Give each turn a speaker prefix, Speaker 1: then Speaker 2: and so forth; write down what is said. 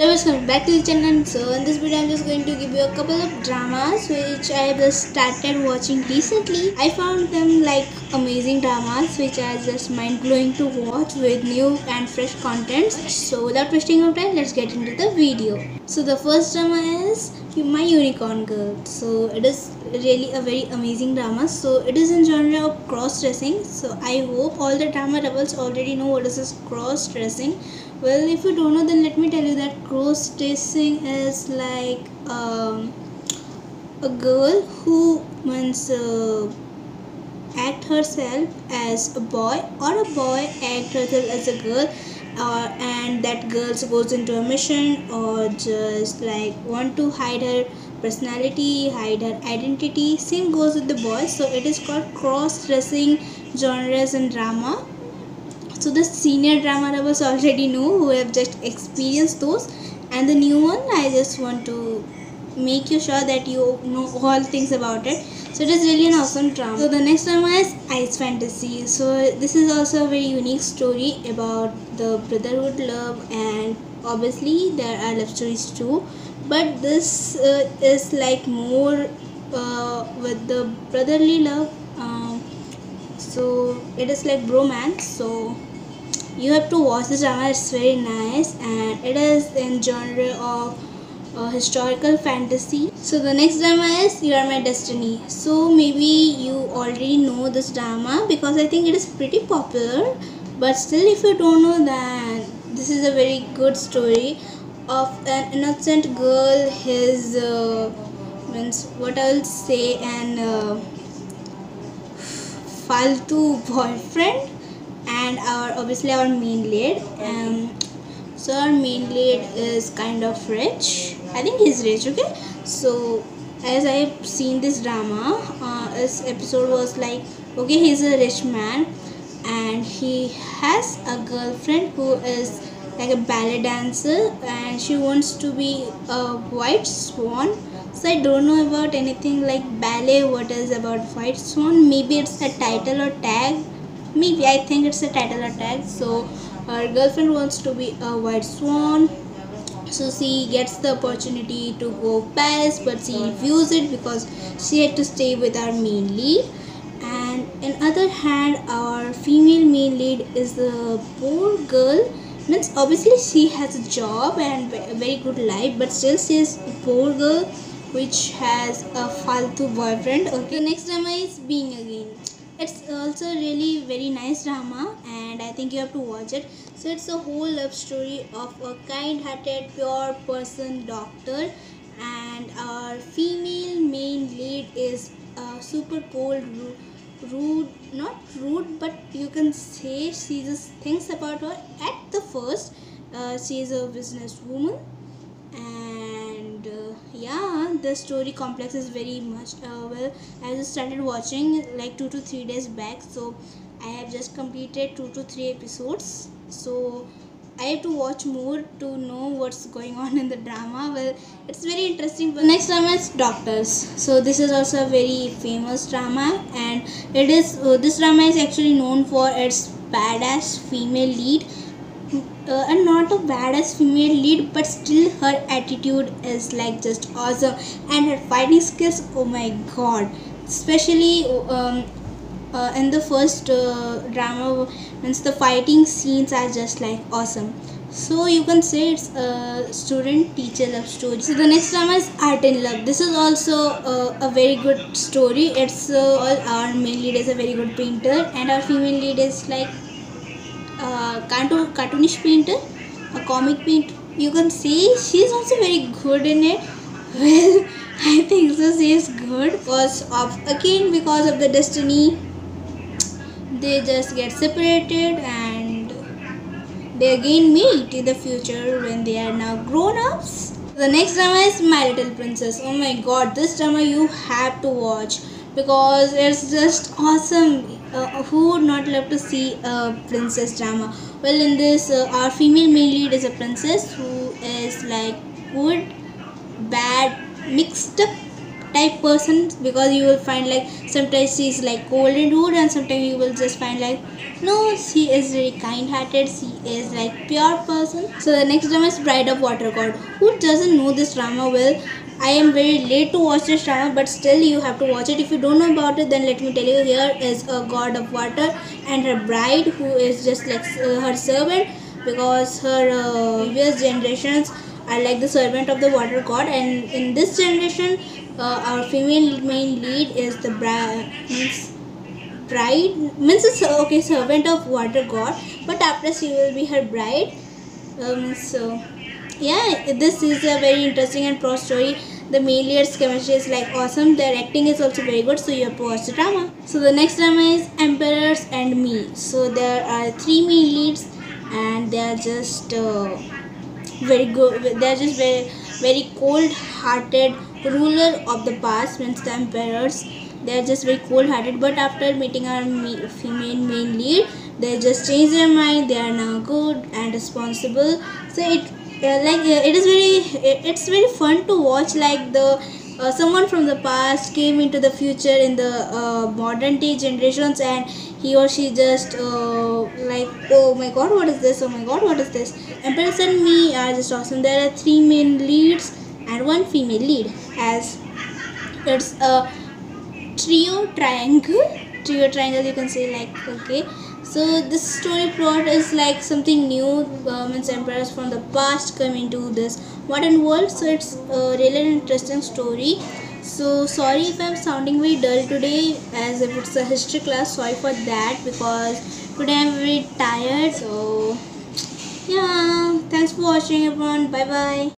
Speaker 1: Hello, coming back to the channel. So in this video I'm just going to give you a couple of dramas which I have just started watching recently. I found them like amazing dramas which are just mind-blowing to watch with new and fresh contents. So without wasting your time, let's get into the video. So the first drama is My Unicorn Girl. So it is really a very amazing drama. So it is in genre of cross-dressing. So I hope all the drama lovers already know what is this cross-dressing. Well, if you don't know, then let me tell you that cross-dressing is like a girl who wants act herself as a boy, or a boy act herself as a girl, and that girl goes into a mission, or just like want to hide her personality, hide her identity. Same goes with the boy. So it is called cross-dressing genres and drama. So the senior drama lovers already know, who have just experienced those, and the new one, I just want to make you sure that you know all things about it. So it is really an awesome drama. So the next drama is Ice Fantasy. So this is also a very unique story about the brotherhood love, and obviously there are love stories too, but this is like more with the brotherly love. So it is like bromance. So you have to watch this drama. It's very nice, and it is in genre of historical fantasy. So the next drama is You Are My Destiny. So maybe you already know this drama because I think it is pretty popular, but still, if you don't know, then this is a very good story of an innocent girl, his means what I'll say, an faltu boyfriend, and obviously our main lead. So our main lead is kind of rich. I think he's rich. Okay. So as I've seen this drama, this episode was like, okay, he's a rich man and he has a girlfriend who is like a ballet dancer, and she wants to be a white swan. So I don't know about anything like ballet. What is about white swan? Maybe it's a title or tag. Maybe I think it's a title or tag. So her girlfriend wants to be a white swan. So she gets the opportunity to go Paris, but she refuses it because she had to stay with our main lead. And in other hand, our female main lead is the poor girl. Means obviously she has a job and a very good life, but still she is a poor girl which has a faltu boyfriend. Okay, next drama is Being Again. It's also really very nice drama, and I think you have to watch it. So it's a whole love story of a kind-hearted, pure person doctor, and our female main lead is super cold, rude, not rude, but you can say she just thinks about her at the first. She is a businesswoman, and yeah, the story complex is very much well. I just started watching like 2 to 3 days back, so I have just completed 2 to 3 episodes. So I have to watch more to know what's going on in the drama. Well, it's very interesting. But next drama is Doctors. So this is also a very famous drama, and it is this drama is actually known for its badass female lead. And not a badass female lead, but still her attitude is like just awesome, and her fighting skills, oh my god, especially in the first drama, means the fighting scenes are just like awesome. So you can say it's a student teacher love story. So the next drama is Art in Love. This is also a very good story. It's our main lead is a very good painter, and our female lead is like cartoonish painter, a comic painter. You can say she's also very good in it. Well, I think so. She is good because of the destiny. They just get separated, and they again meet in the future when they are now grown ups. The next drama is My Little Princess. Oh my god, this drama you have to watch because it's just awesome. Who would not love to see a princess drama? Well, in this, our female main lead is a princess who is like good, bad, mixed up type person, because you will find like sometimes she's like cold and rude, and sometimes you will just find like no, she is very kind hearted, she is like pure person. So the next drama is Bride of Water God. Who doesn't know this drama well? I am very late to watch this drama, but still you have to watch it. If you don't know about it, then let me tell you, here is a god of water and her bride, who is just like her servant, because her previous generations are like the servant of the water god, and in this generation our female main lead is the bride means it's okay, servant of water god, but after she will be her bride. So yeah, this is a very interesting and pro story. The main lead's chemistry is like awesome, their acting is also very good, so you have to watch the drama. So the next drama is Emperors and Me. So there are three main leads, and they are just very good, they are just very cold hearted ruler of the past, means the emperors. They are just very cold hearted, but after meeting our female main lead, they just change their mind, they are now good and responsible. So it is very, it's very fun to watch, like the someone from the past came into the future in the modern day generations, and he or she just like, oh my god, what is this, oh my god, what is this. Empress and Me are just awesome. There are three main leads and one female lead, as it's a trio triangle, you can say, like, okay. So this story plot is like something new, means emperors from the past come into this modern world, so it's a really interesting story. So sorry if I'm sounding very dull today, as if it's a history class, sorry for that, because today I'm very tired. So yeah, thanks for watching everyone, bye bye.